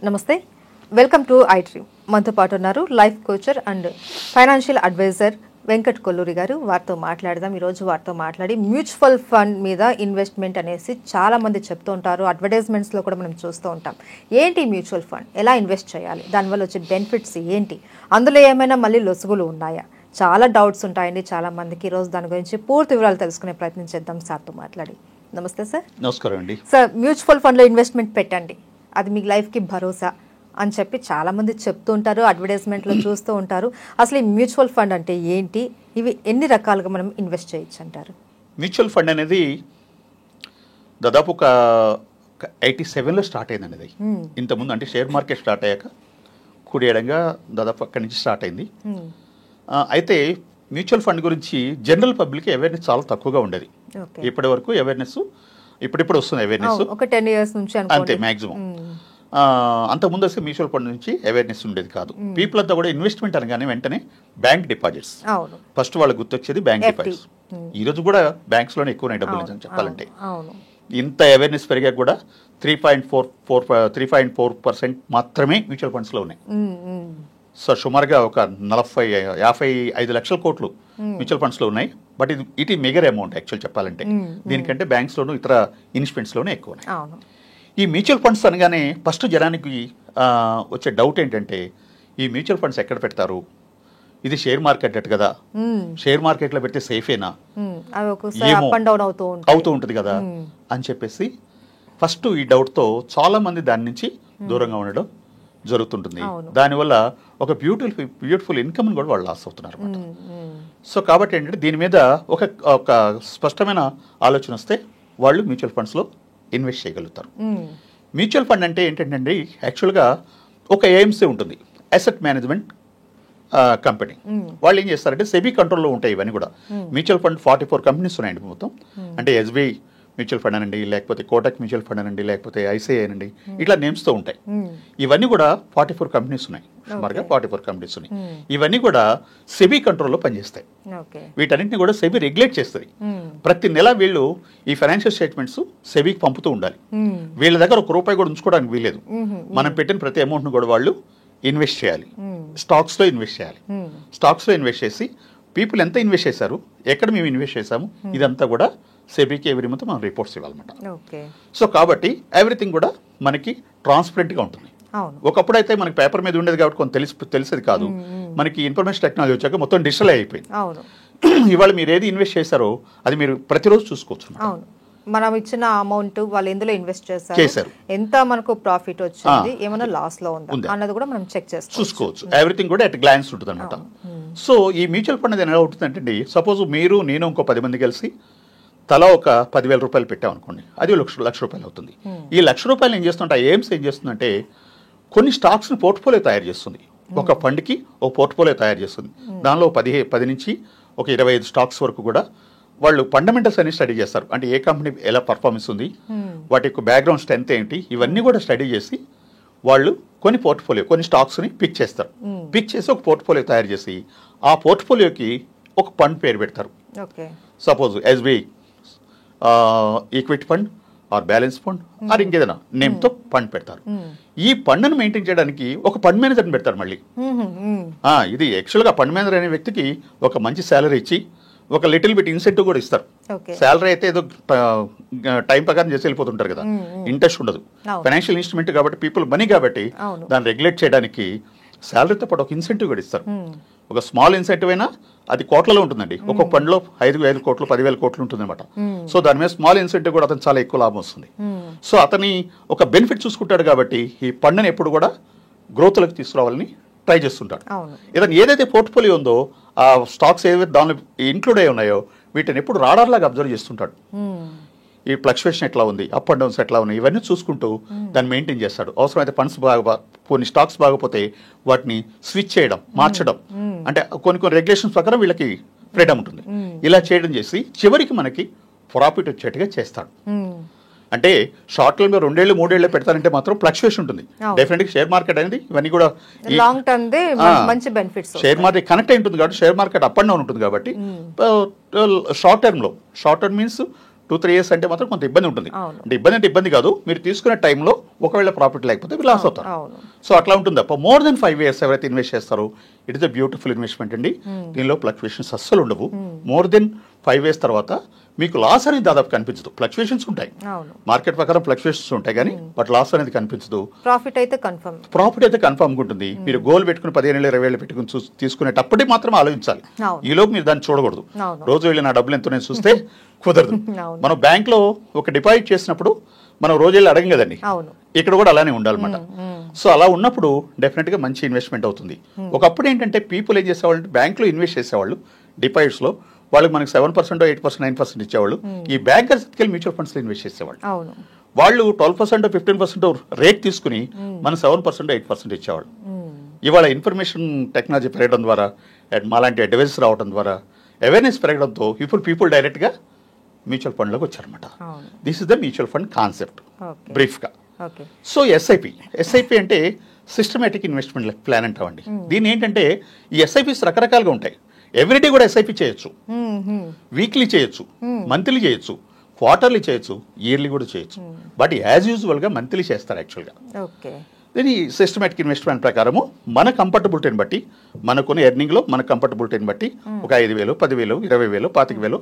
నమస్తే, welcome to I-dream. మనతో పాటు ఉన్నారు life coacher and financial advisor Venkat Kolluri garu. వారితో మాట్లాడదాం. ఈరోజు వారితో మాట్లాడి మ్యూచువల్ ఫండ్ మీద ఇన్వెస్ట్మెంట్ అనేసి చాలామంది చెప్తూ ఉంటారు, అడ్వర్టైజ్మెంట్స్లో కూడా మనం చూస్తూ ఉంటాం. ఏంటి మ్యూచువల్ ఫండ్, ఎలా ఇన్వెస్ట్ చేయాలి, దానివల్ల వచ్చే బెనిఫిట్స్ ఏంటి, అందులో ఏమైనా మళ్ళీ లొసుగులు ఉన్నాయా, చాలా డౌట్స్ ఉంటాయండి చాలామందికి. ఈరోజు దాని గురించి పూర్తి వివరాలు తెలుసుకునే ప్రయత్నం చేద్దాం సార్తో మాట్లాడి. నమస్తే సార్. నమస్కారం అండి. సార్, మ్యూచువల్ ఫండ్లో ఇన్వెస్ట్మెంట్ పెట్టండి, అది మీ లైఫ్కి భరోసా అని చెప్పి చాలామంది చెప్తూ ఉంటారు, అడ్వర్టైజ్మెంట్లో చూస్తూ ఉంటారు. అసలు ఈ మ్యూచువల్ ఫండ్ అంటే ఏంటి, ఇవి ఎన్ని రకాలుగా మనం ఇన్వెస్ట్ చేయొచ్చు అంటారు? మ్యూచువల్ ఫండ్ అనేది దాదాపు ఒక 87లో స్టార్ట్ అయిందండి. అది ఇంతకుముందు అంటే షేర్ మార్కెట్ స్టార్ట్ అయ్యాక కుడియడంగా దాదాపు అక్కడి నుంచి స్టార్ట్ అయింది. అయితే మ్యూచువల్ ఫండ్ గురించి జనరల్ పబ్లిక్ అవేర్నెస్ చాలా తక్కువగా ఉండేది. ఇప్పటి వరకు అవేర్నెస్ ఇప్పుడు వస్తుంది అవేర్నెస్, ఒక 10 years నుంచి అంతే మ్యాక్సిమం. అంతకుముందు అసలు మ్యూచువల్ ఫండ్ నుంచి అవేర్నెస్ ఉండేది కాదు. పీపుల్ అంతా కూడా ఇన్వెస్ట్మెంట్ అనగానే వెంటనే బ్యాంక్ డిపాజిట్స్, ఫస్ట్ వాళ్ళకి గుర్తొచ్చేది బ్యాంక్ డిపాజిట్స్. ఈ రోజు కూడా బ్యాంక్స్ లోనే ఎక్కువ డబ్బులు నిజం చెప్పాలంటే. ఇంత అవేర్నెస్ పెరిగా కూడా 3.4% మాత్రమే మ్యూచువల్ ఫండ్స్ లో ఉన్నాయి. సో సుమారుగా ఒక 55 లక్షల కోట్లు మ్యూచువల్ ఫండ్స్ లో ఉన్నాయి. బట్ ఇట్ ఈ మెగర్ అమౌంట్ యాక్చువల్ చెప్పాలంటే. దీనికంటే బ్యాంక్స్ లోను ఇతర ఇన్వెస్ట్మెంట్స్ లోనే ఎక్కువ ఉన్నాయి. ఈ మ్యూచువల్ ఫండ్స్ అనగానే ఫస్ట్ జనానికి వచ్చే డౌట్ ఏంటంటే, ఈ మ్యూచువల్ ఫండ్స్ ఎక్కడ పెడతారు, ఇది షేర్ మార్కెట్ అట్ కదా, షేర్ మార్కెట్ లో పెడితే సేఫేనా, అవుతూ ఉంటుంది కదా అని చెప్పేసి ఫస్ట్ ఈ డౌట్ తో చాలా మంది దాని నుంచి దూరంగా ఉండడం జరుగుతుంటుంది. దానివల్ల ఒక బ్యూటిఫుల్ ఇన్కమ్ కూడా వాళ్ళు లాస్ అవుతున్నారు. సో కాబట్టి ఏంటంటే దీని మీద ఒక స్పష్టమైన ఆలోచన వస్తే వాళ్ళు మ్యూచువల్ ఫండ్స్ లో ఇన్వెస్ట్ చేయగలుగుతారు. మ్యూచువల్ ఫండ్ అంటే ఏంటంటే యాక్చువల్గా ఒక ఏఎంసీ ఉంటుంది, అసెట్ మేనేజ్మెంట్ కంపెనీ. వాళ్ళు ఏం చేస్తారంటే సెబీ కంట్రోల్లో ఉంటాయి ఇవన్నీ కూడా. మ్యూచువల్ ఫండ్ 44 కంపెనీస్ ఉన్నాయండి మొత్తం. అంటే ఎస్బీఐ మ్యూచువల్ ఫండ్ అనండి, లేకపోతే కోటక్ మ్యూచువల్ ఫండ్ అనండి, లేకపోతే ఐసిఐ అనండి, ఇట్లా నేమ్స్తో ఉంటాయి. ఇవన్నీ కూడా 44 కంపెనీస్ ఉన్నాయి, సుమారుగా 44 కంపెనీస్ ఉన్నాయి. ఇవన్నీ కూడా సెబీ కంట్రోల్లో పనిచేస్తాయి. వీటన్నింటినీ కూడా సెబీ రెగ్యులేట్ చేస్తుంది. ప్రతి నెల వీళ్ళు ఈ ఫైనాన్షియల్ స్టేట్మెంట్స్ సెబీకి పంపుతూ ఉండాలి. వీళ్ళ దగ్గర ₹1 కూడా ఉంచుకోవడానికి వీలేదు. మనం పెట్టిన ప్రతి అమౌంట్ను కూడా వాళ్ళు ఇన్వెస్ట్ చేయాలి, స్టాక్స్లో ఇన్వెస్ట్ చేయాలి. స్టాక్స్లో ఇన్వెస్ట్ చేసి పీపుల్ ఎంత ఇన్వెస్ట్ చేశారు, ఎక్కడ మేము ఇన్వెస్ట్ చేశాము, ఇదంతా కూడా సెబీకి ఎవ్రీ మంత్ మనం రిపోర్ట్స్ ఇవ్వాలన్నమాట. సో కాబట్టి ఎవ్రీథింగ్ కూడా మనకి ట్రాన్స్పరెంట్గా ఉంటుంది. ఒకప్పుడు అయితే మనకి పేపర్ మీద ఉండేది కాబట్టి కొంత తెలిసేది కాదు. మనకి ఇన్ఫర్మేషన్ టెక్నాలజీ వచ్చాక మొత్తం డిజిటల్ అయిపోయింది. ఇవాళ మీరు ఏది ఇన్వెస్ట్ చేశారో అది మీరు ప్రతిరోజు చూసుకోవచ్చు. మనం ఇచ్చిన అమౌంట్ వాళ్ళు ఎందులో ఇన్వెస్ట్ చేశారు, ఎంత మనకు ప్రాఫిట్ వచ్చింది, ఏమైనా లాస్ లో ఉందా అన్నది కూడా మనం చెక్ చూసుకోవచ్చు. ఎవ్రీథింగ్ కూడా అట్ గ్లాన్స్ ఉంటుంది అనమాట. సో ఈ మ్యూచువల్ ఫండ్ ఎలా ఉంటుందంటే, సపోజ్ మీరు నేను ఇంకో 10 మంది కలిసి తలా ఒక ₹10,000 పెట్టామనుకోండి, అది ₹1,00,000 అవుతుంది. ఈ ₹1,00,000 ఏం చేస్తుంటే ఎయిమ్స్ ఏం చేస్తుందంటే కొన్ని స్టాక్స్ని పోర్ట్ఫోలియో తయారు చేస్తుంది. ఒక ఫండ్కి ఒక పోర్ట్ఫోలియో తయారు చేస్తుంది. దానిలో 10 నుంచి ఒక 25 స్టాక్స్ వరకు కూడా వాళ్ళు ఫండమెంటల్స్ అన్ని స్టడీ చేస్తారు. అంటే ఏ కంపెనీ ఎలా పర్ఫార్మెన్స్ ఉంది, వాటి యొక్క బ్యాక్గ్రౌండ్ స్ట్రెంత్ ఏంటి, ఇవన్నీ కూడా స్టడీ చేసి వాళ్ళు కొన్ని స్టాక్స్ని పిక్ చేస్తారు. పిక్ చేసి ఒక పోర్ట్ఫోలియో తయారు చేసి ఆ పోర్ట్ఫోలియోకి ఒక ఫండ్ పేరు పెడతారు. Suppose SBI equity fund are balance fund are ఇంకేదైనా నేమ్తో ఫండ్ పెడతారు. ఈ ఫండ్ను మెయింటైన్ చేయడానికి ఒక ఫండ్ మేనేజర్ని పెడతారు. మళ్ళీ ఇది యాక్చువల్గా ఫండ్ మేనేజర్ అనే వ్యక్తికి ఒక మంచి శాలరీ ఇచ్చి ఒక లిటిల్ బిట్ ఇన్సెంటివ్ కూడా ఇస్తారు. శాలరీ అయితే ఏదో టైం ప్రకారం చేసి వెళ్ళిపోతుంటారు కదా, ఇంట్రెస్ట్ ఉండదు. ఫైనాన్షియల్ ఇన్స్ట్రుమెంట్ కాబట్టి పీపుల్ మనీ కాబట్టి దాన్ని రెగ్యులేట్ చేయడానికి శాలరీతో పాటు ఒక ఇన్సెంటివ్ కూడా ఇస్తారు. ఒక స్మాల్ ఇన్సెంటివ్ అయినా అది కోట్లలో ఉంటుందండి. ఒక్కొక్క ఫండ్లో 5,000 కోట్లు 10,000 కోట్లు ఉంటుంది అనమాట. సో దాని మీద స్మాల్ ఇన్సెంటివ్ కూడా అతను చాలా ఎక్కువ లాభం వస్తుంది. సో అతని ఒక బెనిఫిట్ చూసుకుంటాడు కాబట్టి ఈ ఫండ్ని ఎప్పుడు కూడా గ్రోత్లోకి తీసుకురావాలని ట్రై చేస్తుంటాడు. ఏదైతే పోర్ట్ఫోలియో ఉందో ఆ స్టాక్స్ ఏవైతే దానిలో ఇంక్లూడ్ అయి ఉన్నాయో వీటిని ఎప్పుడు రాడార్ లాగా అబ్జర్వ్ చేస్తుంటాడు. ఈ ఫ్లక్చువేషన్ ఎట్లా ఉంది, అప్ అండ్ డౌన్స్ ఎట్లా ఉన్నాయి, ఇవన్నీ చూసుకుంటూ దాన్ని మెయింటైన్ చేస్తాడు. అవసరమైతే ఫండ్స్ కొన్ని స్టాక్స్ బాగపోతే వాటిని స్విచ్ చేయడం, మార్చడం, అంటే కొన్ని రెగ్యులేషన్స్ ప్రకారం వీళ్ళకి ఫ్రీడమ్ ఉంటుంది. ఇలా చేయడం చేసి చివరికి మనకి ప్రాఫిట్ వచ్చేట్టుగా చేస్తాడు. అంటే షార్ట్ టర్మ్ లో 2 ఏళ్ళు 3 ఏళ్ళు పెడతారంటే మాత్రం ఫ్లక్చుయేషన్ ఉంటుంది. డెఫినెట్ గా షేర్ మార్కెట్ అనేది ఇవన్నీ కూడా లాంగ్ టర్మ్ దే మంచి బెనిఫిట్స్. షేర్ మార్కెట్ కనెక్ట్ అయి ఉంటుంది కాబట్టి share market up and down ఉంటుంది కాబట్టి షార్ట్ టర్మ్ మీన్స్ 2-3 years అంటే మాత్రం కొంత ఇబ్బంది ఉంటుంది. అవును. అంటే ఇబ్బంది కాదు, మీరు తీసుకునే టైంలో ఒకవేళ ప్రాఫిట్ లేకపోతే మీరు లాస్ అవుతారు. అవును. సో అట్లా ఉంటుంది తప్ప మోర్ దెన్ 5 years ఎవరైతే ఇన్వెస్ట్ చేస్తారో it is a beautiful investment అండి. దీనిలో ఫ్లక్చువేషన్స్ అస్సలు ఉండవు. మోర్ దెన్ 5 years తర్వాత మీకు లాస్ అనేది దాదాపు కనిపించదు. ఫ్లక్చువేషన్స్ ఉంటాయి, అవును. మార్కెట్ ప్రకారం ఫ్లక్చువేషన్స్ ఉంటాయి, కానీ బట్ లాస్ అనేది కనిపించదు. ప్రాఫిట్ అయితే కన్ఫర్మ్. ప్రాఫిట్ అయితే కన్ఫర్మ్ ఉంటుంది. మీరు గోల్ పెట్టుకుని 15,000-20,000 పెట్టుకుని తీసుకునేటప్పటికి మాత్రం ఆలోచించాలి. అవును. ఈలోపు మీరు దాన్ని చూడకూడదు. అవును. రోజు వెళ్ళి నా డబ్బులు ఎంతో నేను చూస్తే కుదరదు. అవును. మనం బ్యాంక్లో ఒక డిపాజిట్ చేసినప్పుడు మనం రోజు వెళ్ళి అడగం కదండి, అవును. ఇక్కడ కూడా అలానే ఉండాలన్నమాట. సో అలా ఉన్నప్పుడు డెఫినెట్గా మంచి ఇన్వెస్ట్మెంట్ అవుతుంది. ఒకప్పుడు ఏంటంటే పీపుల్ ఏం చేసేవాళ్ళు అంటే బ్యాంక్లో ఇన్వెస్ట్ చేసేవాళ్ళు డిపాజిట్స్లో, వాళ్ళకి మనకి 7%, 8%, 9% ఇచ్చేవాళ్ళు. ఈ బ్యాంకర్స్ మ్యూచువల్ ఫండ్స్లో ఇన్వెస్ట్ చేసేవాళ్ళు. అవును. వాళ్ళు 12%, 15% రేట్ తీసుకుని మన 7%, 8% ఇచ్చేవాళ్ళు. ఇవాళ ఇన్ఫర్మేషన్ టెక్నాలజీ పెరగడం ద్వారా, మాలాంటి అడ్వైజర్స్ రావడం ద్వారా, అవేర్నెస్ పెరగడంతో ఇప్పుడు పీపుల్ డైరెక్ట్గా మ్యూచువల్ ఫండ్లోకి వచ్చారన్నమాట. This is the mutual fund concept బ్రీఫ్గా. సో ఎస్ఐపి అంటే సిస్టమేటిక్ ఇన్వెస్ట్మెంట్ ప్లాన్ అంటామండి. దీని ఏంటంటే ఈ ఎస్ఐపిస్ రకరకాలుగా ఉంటాయి. ఎవ్రీడే కూడా ఎస్ఐపి చేయొచ్చు, వీక్లీ చేయొచ్చు, మంత్లీ చేయొచ్చు, క్వార్టర్లీ చేయొచ్చు, ఇయర్లీ కూడా చేయొచ్చు. బట్ యాజ్ యూజువల్గా మంత్లీ చేస్తారు యాక్చువల్గా. దీని సిస్టమేటిక్ ఇన్వెస్ట్మెంట్ ప్రకారము మన కంఫర్టబిలిటీని బట్టి, మనకున్న ఎర్నింగ్లో మన కంఫర్టబిలిటీని బట్టి ఒక 5,000, 10,000, 20,000, 25,000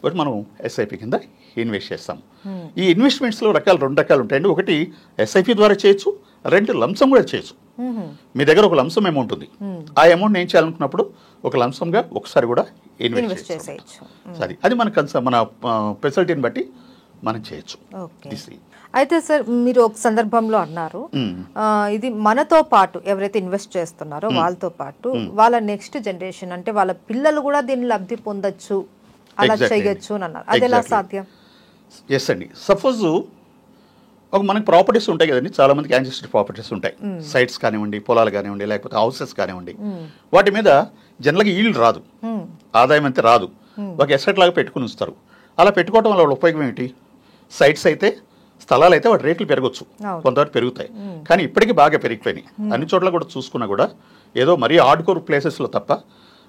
బట్ మనం ఎస్ఐపి కింద ఇన్వెస్ట్ చేస్తాం. ఈ ఇన్వెస్ట్మెంట్స్లో రెండు రకాలు ఉంటాయండి. ఒకటి ఎస్ఐపి ద్వారా చేయొచ్చు, 2 లంసమ్ కూడా చేయొచ్చు. మీ దగ్గర ఒక లంసమ్ అమౌంట్ ఉంది, ఆ అమౌంట్ ఏం చేయాలనుకున్నప్పుడు ఒక లంసమ్గా ఒకసారి కూడా ఇన్వెస్ట్ చేయొచ్చు. అది మన ఫెసిలిటీని బట్టి మనం చేయొచ్చు. అయితే సార్ మీరు ఒక సందర్భంలో అన్నారు, ఇది మనతో పాటు ఎవరైతే ఇన్వెస్ట్ చేస్తున్నారో వాళ్ళతో పాటు వాళ్ళ నెక్స్ట్ జనరేషన్ అంటే వాళ్ళ పిల్లలు కూడా దీన్ని లబ్ధి పొందొచ్చు, అలా చేయొచ్చు అని అన్నారు. అది ఎలా సాధ్యం? ఎస్ అండి. సపోజ్ మనకి ప్రాపర్టీస్ ఉంటాయి కదండి, చాలా మందికి యాన్సిస్టర్ ప్రాపర్టీస్ ఉంటాయి. సైట్స్ కానివ్వండి, పొలాలు కానివ్వండి, లేకపోతే హౌసెస్ కానివ్వండి, వాటి మీద జనరల్గా ఈల్డ్ రాదు, ఆదాయం అంతే రాదు. ఒక ఎసెట్ లాగా పెట్టుకుని ఉంచుతారు. అలా పెట్టుకోవడం వల్ల ఉపయోగం ఏంటి? సైట్స్ అయితే, స్థలాలు అయితే వాటి రేట్లు పెరగచ్చు, కొంతవరకు పెరుగుతాయి. కానీ ఇప్పటికీ బాగా పెరిగిపోయినాయి. అన్ని చోట్ల కూడా చూసుకున్నా కూడా ఏదో మరీ హార్డ్కోర్ ప్లేసెస్లో తప్ప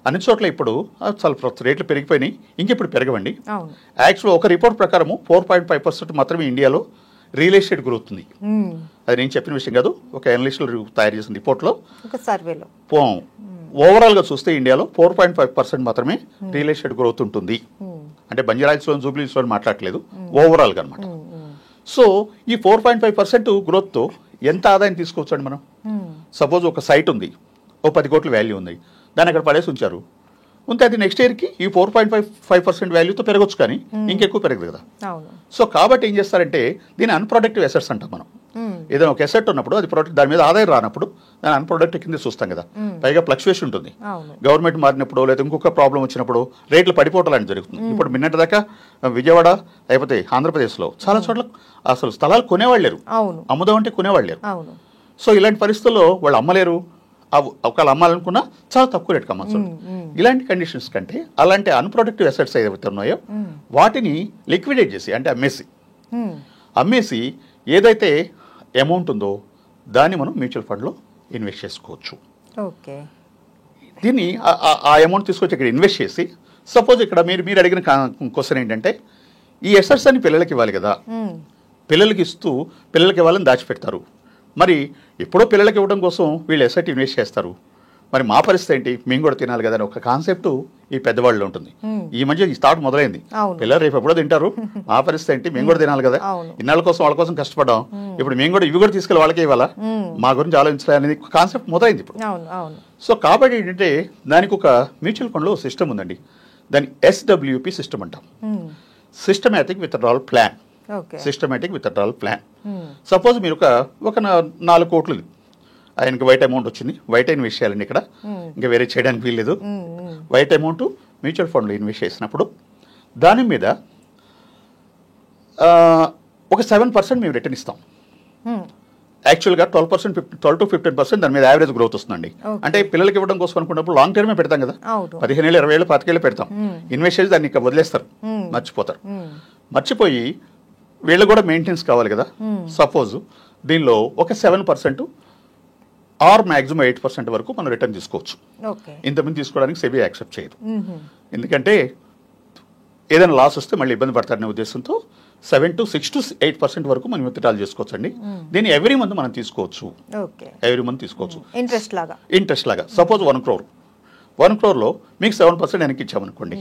అన్ని చోట్ల ఇప్పుడు చాలా రేట్లు పెరిగిపోయినాయి. ఇంకెప్పుడు పెరగవండి. యాక్చువల్గా ఒక రిపోర్ట్ ప్రకారము 4.5% మాత్రమే ఇండియాలో రియల్ ఎస్టేట్ గ్రోత్ ఉంది. అది నేను చెప్పిన విషయం కాదు, ఒక అనలిస్టులు తయారు చేసిన రిపోర్ట్లో సర్వేలో ఓవరాల్గా చూస్తే ఇండియాలో 4.5% మాత్రమే రియల్ ఎస్టేట్ గ్రోత్ ఉంటుంది. అంటే బంజారాహిల్స్లో, జూబ్లీహిల్స్లో మాట్లాడలేదు, ఓవరాల్గా అనమాట. సో ఈ 4.5% గ్రోత్తో ఎంత ఆదాయం తీసుకోవచ్చు అండి మనం? సపోజ్ ఒక సైట్ ఉంది, ఓ 10 కోట్ల వాల్యూ ఉంది, దాన్ని అక్కడ పడేసి ఉంచారు. ఉంటే అది నెక్స్ట్ ఇయర్కి ఈ 4.5% వాల్యూతో పెరగచ్చు, కానీ ఇంకెక్కువ పెరగదు కదా. సో కాబట్టి ఏం చేస్తారంటే దీని అన్ప్రొడక్టివ్ అసెట్స్ అంటాం మనం. ఏదైనా ఒక అసెట్ ఉన్నప్పుడు అది ప్రొడక్ట్, దాని మీద ఆదాయం రానప్పుడు దాని అన్ప్రొడక్టివ్ కింద చూస్తాం కదా. పైగా ఫ్లక్చువేషన్ ఉంటుంది. గవర్నమెంట్ మారినప్పుడు లేదా ఇంకొక ప్రాబ్లం వచ్చినప్పుడు రేట్లు పడిపోవటం లాంటి జరుగుతుంది. ఇప్పుడు నిన్నటి దాకా విజయవాడ లేకపోతే ఆంధ్రప్రదేశ్లో చాలా చోట్ల అసలు స్థలాలు కొనేవాళ్ళు లేరు, అమ్ముదాం అంటే కొనేవాళ్ళు లేరు. సో ఇలాంటి పరిస్థితుల్లో వాళ్ళు అమ్మలేరు. ఒకవేళ అమ్మాలనుకున్నా చాలా తక్కువ రేటుకి అమ్మచ్చు. ఇలాంటి కండిషన్స్ కంటే అలాంటి అన్ప్రొడక్టివ్ అసెట్స్ ఏదైతే ఉన్నాయో వాటిని లిక్విడేట్ చేసి, అంటే అమ్మేసి ఏదైతే అమౌంట్ ఉందో దాన్ని మనం మ్యూచువల్ ఫండ్లో ఇన్వెస్ట్ చేసుకోవచ్చు. దీన్ని ఆ అమౌంట్ తీసుకొచ్చి ఇక్కడ ఇన్వెస్ట్ చేసి, సపోజ్ ఇక్కడ మీరు అడిగిన క్వశ్చన్ ఏంటంటే ఈ అసెట్స్ అని పిల్లలకి ఇవ్వాలి కదా, పిల్లలకి ఇవ్వాలని దాచిపెడతారు. మరి ఎప్పుడో పిల్లలకి ఇవ్వడం కోసం వీళ్ళు ఎసెట్ ఇన్వెస్ట్ చేస్తారు. మరి మా పరిస్థితి ఏంటి, మేము కూడా తినాలి కదా అని ఒక కాన్సెప్ట్ ఈ పెద్దవాళ్ళు ఉంటుంది. ఈ మధ్య ఈ థాట్ మొదలైంది, పిల్లలు రేపు ఎప్పుడో తింటారు, మా పరిస్థితి ఏంటి, మేము కూడా తినాలి కదా, ఇన్నాళ్ళ కోసం వాళ్ళ కోసం కష్టపడ్డాం, ఇప్పుడు మేము కూడా ఇవి కూడా తీసుకెళ్ళి వాళ్ళకే ఇవ్వాలా, మా గురించి ఆలోచించాలి అనేది కాన్సెప్ట్ మొదలైంది ఇప్పుడు. సో కాబట్టి ఏంటంటే దానికి ఒక మ్యూచువల్ ఫండ్లో సిస్టమ్ ఉందండి, దాన్ని SWP సిస్టమ్ అంటాం, systematic withdrawal plan. Systematic withdrawal plan. Suppose మీరు ఒక 4 కోట్లు ఆయనకి వైట్ అమౌంట్ వచ్చింది, వైట్ ఇన్వెస్ట్ చేయాలండి, ఇక్కడ ఇంకా వేరే చేయడానికి వీల్లేదు. వైట్ అమౌంట్ మ్యూచువల్ ఫండ్లో ఇన్వెస్ట్ చేసినప్పుడు దాని మీద ఒక 7% మేము రిటర్న్ ఇస్తాం. యాక్చువల్గా 12 to 15% దాని మీద యావరేజ్ గ్రోత్ వస్తుందండి. అంటే పిల్లలకి ఇవ్వడం కోసం అనుకున్నప్పుడు లాంగ్ టర్మే పెడతాం కదా, 15 ఏళ్ళు, 20 ఏళ్ళు, 25 ఏళ్ళు పెడతాం. ఇన్వెస్ట్ చేసి దాన్ని ఇంకా వదిలేస్తారు, మర్చిపోయి వీళ్ళు కూడా మెయింటెనెన్స్ కావాలి కదా. సపోజ్ దీనిలో ఒక 7% ఆర్ మ్యాక్సిమం 8% వరకు మనం రిటర్న్ తీసుకోవచ్చు. ఇంతమంది తీసుకోవడానికి సెబీ యాక్సెప్ట్ చేయదు. ఎందుకంటే ఏదైనా లాస్ వస్తే మళ్ళీ ఇబ్బంది పడతారనే ఉద్దేశంతో 7 to 6 to 8% వరకు మనం విత్డ్రాల్ చేసుకోవచ్చు అండి. దీన్ని ఎవ్రీ మంత్ మనం తీసుకోవచ్చు. ఎవ్రీ మంత్ తీసుకోవచ్చు ఇంట్రెస్ట్ లాగా. సపోజ్ 1 crore 1 crore మీకు 7% వెనక్కి ఇచ్చామనుకోండి,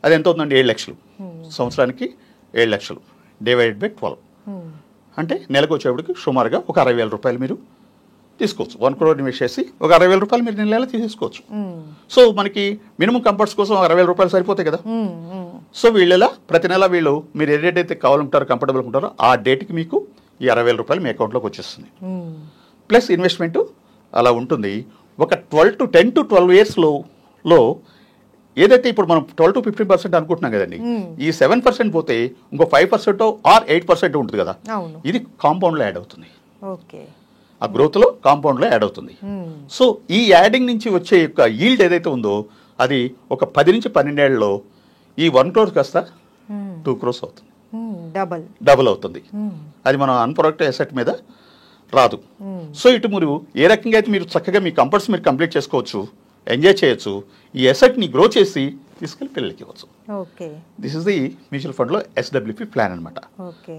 అది ఎంత అవుతుందండి? 7 లక్షలు. సంవత్సరానికి 7 లక్షలు డివైడెడ్ బై 12 అంటే నెలకు వచ్చేప్పటికి సుమారుగా ఒక 60,000 రూపాయలు మీరు తీసుకోవచ్చు. 1 crore ఇన్వెస్ట్ చేసి ఒక 60,000 రూపాయలు మీరు నెల తీసేసుకోవచ్చు. సో మనకి మినిమం కంఫర్ట్స్ కోసం 60,000 రూపాయలు సరిపోతాయి కదా. సో వీళ్ళలా ప్రతి నెల వీళ్ళు మీరు ఏ డేట్ అయితే కావాలంటారో కంఫర్టబుల్ ఉంటారో ఆ డేట్కి మీకు ఈ 60,000 రూపాయలు మీ అకౌంట్లోకి వచ్చేస్తుంది. ప్లస్ ఇన్వెస్ట్మెంట్ అలా ఉంటుంది. ఒక 10 to 12 ఇయర్స్లో ఏదైతే ఇప్పుడు మనం 12 to 15% అనుకుంటున్నాం కదండి, ఈ 7% పోతే ఇంకో 5% ఆర్ 8% ఉంటుంది కదా, ఇది కాంపౌండ్లో యాడ్ అవుతుంది. ఆ గ్రోత్లో కాంపౌండ్లో యాడ్ అవుతుంది. సో ఈ యాడింగ్ నుంచి వచ్చే యొక్క ఈల్డ్ ఏదైతే ఉందో అది ఒక 10 నుంచి 12 ఏళ్లలో ఈ 1 crore కాస్త 2 crores అవుతుంది. డబుల్ అవుతుంది. అది మనం అన్ప్రొడక్టివ్ అసెట్ మీద రాదు. సో ఇటు మీరు ఏ రకంగా అయితే మీరు చక్కగా మీ కంఫర్ట్స్ మీరు కంప్లీట్ చేసుకోవచ్చు, ఎంజాయ్ చేయొచ్చు, ఈ అసెట్ని గ్రో చేసి తీసుకెళ్ళి పిల్లలకి ఇవ్వచ్చు. దిస్ ఇస్ ది మ్యూచువల్ ఫండ్లో SWP ప్లాన్ అనమాట.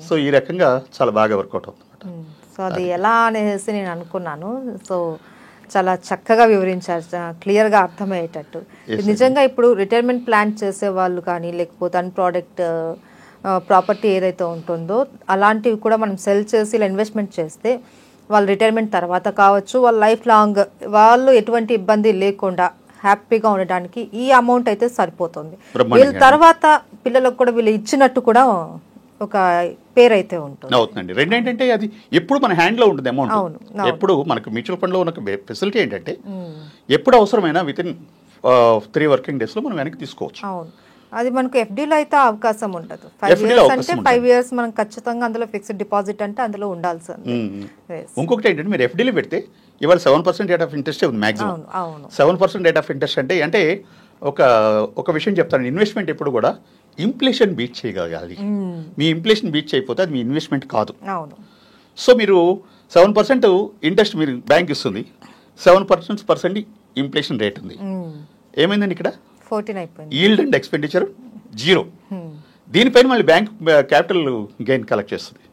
సో ఈ రకంగా చాలా బాగా వర్కౌట్ అవుతుంది అనమాట. సో అది ఎలా అనేసి నేను అనుకున్నాను. సో చాలా చక్కగా వివరించారు, క్లియర్గా అర్థమయ్యేటట్టు. నిజంగా ఇప్పుడు రిటైర్మెంట్ ప్లాన్ చేసే వాళ్ళు కానీ లేకపోతే అన్ప్రాడక్ట్ ప్రాపర్టీ ఏదైతే ఉంటుందో అలాంటివి కూడా మనం సెల్ చేసి ఇలా ఇన్వెస్ట్మెంట్ చేస్తే వాళ్ళు రిటైర్మెంట్ తర్వాత కావచ్చు, వాళ్ళ లైఫ్ లాంగ్ వాళ్ళు ఎటువంటి ఇబ్బంది లేకుండా హ్యాపీగా ఉండడానికి ఈ అమౌంట్ అయితే సరిపోతుంది. వీళ్ళ తర్వాత పిల్లలకు కూడా వీళ్ళు ఇచ్చినట్టు కూడా ఒక పేరు అయితే ఉంటుంది. అవుతుందండి. రెండేంటంటే అది ఎప్పుడు మన హ్యాండ్లో ఉంటుంది అమౌంట్. ఎప్పుడు మనకు మ్యూచువల్ ఫండ్లో ఉన్న ఫెసిలిటీ ఏంటంటే ఎప్పుడు అవసరమైనా వితిన్ 3 working days మనం వెనక్కి తీసుకోవచ్చు. అది మనకు ఎఫ్డీలో అయితే అవకాశం ఉండదు. 5 years అంటే 5 years మనం ఖచ్చితంగా అందులో ఫిక్స్డ్ డిపాజిట్ అంటే అందులో ఉండాల్సింది. ఇంకొకటి ఏంటంటే మీరు ఎఫ్డీలో పెడితే ఇవాళ 7% రేట్ ఆఫ్ ఇంట్రెస్ట్ ఉంది మ్యాక్సిమం. 7% రేట్ ఆఫ్ ఇంట్రెస్ట్ అంటే ఒక విషయం చెప్తాను, ఇన్వెస్ట్మెంట్ ఎప్పుడు కూడా ఇన్ఫ్లేషన్ బీట్ చేయగలగాలి. మీ ఇన్ఫ్లేషన్ బీట్ చేయకపోతే అది మీ ఇన్వెస్ట్మెంట్ కాదు. సో మీరు 7% ఇంట్రెస్ట్ మీరు బ్యాంక్ ఇస్తుంది, 7% ఇన్ఫ్లేషన్ రేట్ ఉంది. ఏమైందండి ఇక్కడ? 14 అయిపోయింది. Yield and expenditure 0. దీనిపైన మళ్ళీ బ్యాంక్ క్యాపిటల్ గెయిన్ కలెక్ట్ చేస్తుంది.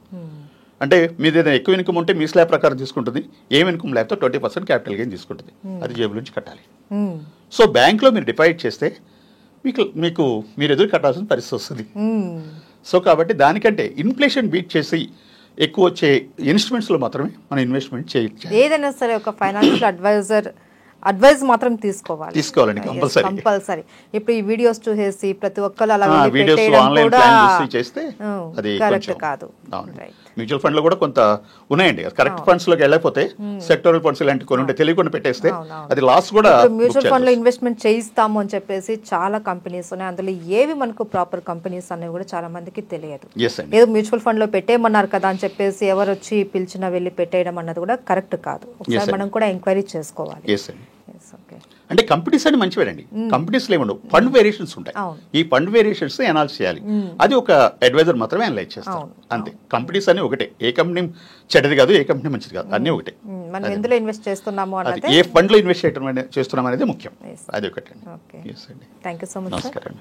అంటే మీది ఏదైనా ఎక్కువ ఇన్కమ్ ఉంటే మీ స్లాబ్ ప్రకారం తీసుకుంటుంది, ఏం ఇన్కమ్ లేకపోతే 20% క్యాపిటల్ గెయిన్ తీసుకుంటుంది. అది జేబుల నుంచి కట్టాలి. సో బ్యాంక్లో మీరు డిపాజిట్ చేస్తే మీకు మీరు ఎదురు కట్టాల్సిన పరిస్థితి వస్తుంది. సో కాబట్టి దానికంటే ఇన్ఫ్లేషన్ బీట్ చేసి ఎక్కువ వచ్చే ఇన్స్ట్రుమెంట్స్లో మాత్రమే మనం ఇన్వెస్ట్మెంట్ చేయొచ్చు. ఏదైనా సరే ఒక ఫైనాన్షియల్ అడ్వైజ్ మాత్రం తీసుకోవాలండి కంపల్సరీ. ఇప్పుడు ఈ వీడియోస్ చూసేసి ప్రతి ఒక్కరు అలా చేస్తే అది కరెక్ట్ కాదు. మ్యూచువల్ ఫండ్ లో కూడా కొంత ఉన్నాయండి, కరెక్ట్ ఫండ్స్ లోకి వెళ్ళకపోతే సెక్టోరల్ ఫండ్స్ ఇలాంటి కొన్ని ఉంటే తెలియకుండా పెట్టేస్తే అది లాస్ కూడా. మ్యూచువల్ ఫండ్ లో ఇన్వెస్ట్మెంట్ చేయిస్తాము అని చెప్పేసి చాలా కంపెనీస్ ఉన్నాయి, అందులో ఏవి మనకు ప్రాపర్ కంపెనీస్ అనేవి కూడా చాలా మందికి తెలియదు. ఏదో మ్యూచువల్ ఫండ్ లో పెట్టేయమన్నారు కదా అని చెప్పేసి ఎవరు వచ్చి పిలిచినా వెళ్ళి పెట్టేయడం అన్నది కూడా కరెక్ట్ కాదు. ఒకసారి మనం కూడా ఎంక్వైరీ చేసుకోవాలి. అంటే కంపెనీస్ అని మంచివేనండి, కంపెనీస్ ఏముండవు, ఫండ్ వేరియేషన్స్ ఉంటాయి. ఈ ఫండ్ వేరియేషన్స్ అనాలిసిస్ చేయాలి, అది ఒక అడ్వైజర్ మాత్రమే అనలైజ్ చేస్తారు అంతే. కంపెనీస్ అన్ని ఒకటే, ఏ కంపెనీ చెడ్డది కాదు, ఏ కంపెనీ మంచిది కాదు, అన్ని ఒకటే. మనం ఎందులో ఇన్వెస్ట్ చేస్తున్నాము అనేది, ఏ ఫండ్ లో ఇన్వెస్ట్ చేస్తున్నాం అనేది ముఖ్యం. అది ఒకటే. Thank you so much. నమస్కారం.